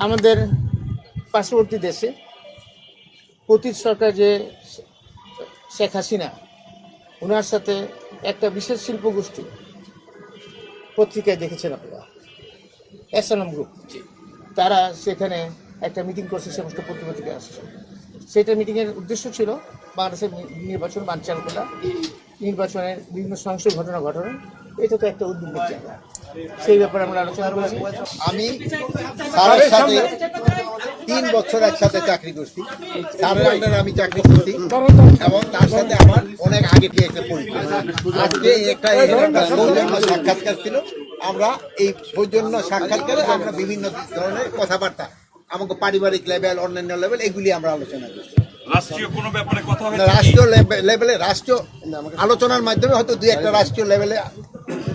আমাদের পার্শ্ববর্তী দেশে অতীত সরকার যে শেখ হাসিনা ওনার সাথে একটা বিশেষ শিল্পগোষ্ঠী পত্রিকায় দেখেছেন আপনারা, এসএনএম গ্রুপ, তারা সেখানে একটা মিটিং করছে, সমস্ত পত্রিকা আসছে। সেটা মিটিংয়ের উদ্দেশ্য ছিল বাংলাদেশের নির্বাচন বানচাল করা, নির্বাচনের বিভিন্ন সহিংস ঘটনা ঘটানো। এটা তো একটা উদ্বেগের জায়গা, সেই ব্যাপারে আমরা আলোচনা করেছি। আমি স্যারের সাথে 3 বছর একসাথে চাকরি করছি, স্যারের আন্ডারে আমি চাকরি করছি এবং তার সাথে আমার অনেক আগে থেকে একটা পরিচয়। আজকে একটা সৌজন্য সাক্ষাৎকার ছিল। আমরা এই সৌজন্য সাক্ষাৎকারে আমরা বিভিন্ন ধরনের কথাবার্তা, আমাকে পারিবারিক লেভেল, অন্যান্য লেভেল, এগুলি আমরা আলোচনা করছি। রাষ্ট্রীয় কোনো ব্যাপারে কথা হয়েছে? রাষ্ট্রীয় লেভেলে, রাষ্ট্রীয় আলোচনার মাধ্যমে হয়তো 2-1টা রাষ্ট্রীয় লেভেলে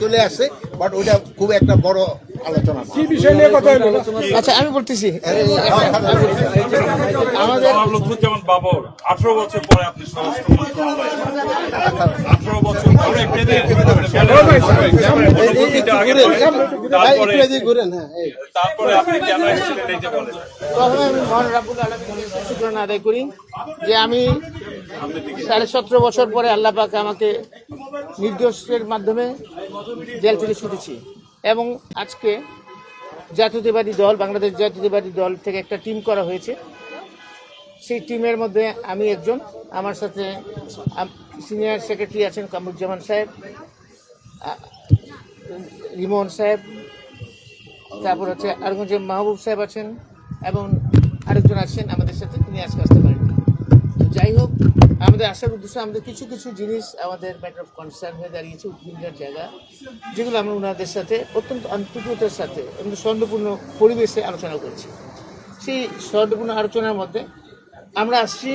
চলে আসছে, বাট ওইটা খুব একটা বড় আলোচনা না। কি বিষয় নিয়ে কথা হলো? আচ্ছা, আমি বলতেছি আমাদের লুৎফুজ্জামান বাবর 18 বছর পরে আপনি স্বরাষ্ট্রমন্ত্রী হলেন। 18 বছর পরে তারপরে আপনি কেন এসেছিলেন এই যে বলেন? প্রথমে আমি মহান রাব্বুল আলামিনের শুকরানা আদায় করি যে আমি 17.5 বছর পরে আল্লাহ পাক আমাকে নির্দোষের মাধ্যমে জেল থেকে ছুটেছি এবং আজকে জাতীয়তাবাদী দল, বাংলাদেশ জাতীয়তাবাদী দল থেকে একটা টিম করা হয়েছে। সেই টিমের মধ্যে আমি একজন, আমার সাথে সিনিয়র সেক্রেটারি আছেন কামরুজ্জামান সাহেব, রিমন সাহেব, তারপর হচ্ছে আরেকজন মাহবুব সাহেব আছেন এবং আরেকজন আছেন আমাদের সাথে, তিনি আজকে আসতে পারেন। যাই হোক, আমাদের আসার উদ্দেশ্য আমাদের কিছু কিছু জিনিস আমাদের ম্যাটার অফ কনসার্ন হয়ে দাঁড়িয়েছে, উদ্বিগ্নের জায়গা, যেগুলো আমরা ওনাদের সাথে অত্যন্ত আন্তরিকতার সাথে এবং সৌন্দর্যপূর্ণ পরিবেশে আলোচনা করছি। সেই সৌন্দর্যপূর্ণ আলোচনার মধ্যে আমরা আসছি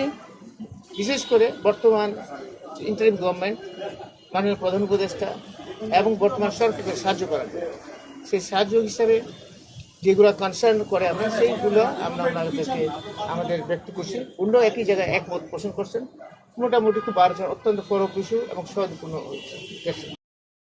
বিশেষ করে বর্তমান ইন্টারিম গভর্নমেন্ট, মাননীয় প্রধান উপদেষ্টা এবং বর্তমান সরকারকে সাহায্য করার। সেই সাহায্য হিসাবে যেগুলো কনসার্ন করে আমরা সেইগুলো আমরা ওনাদেরকে আমাদের ব্যক্ত করছি। অন্য একই জায়গায় একমত পোষণ করছেন। মোটামুটি খুব আলোচনা অত্যন্ত ফলপ্রসূ এবং সহজপূর্ণ হয়েছে।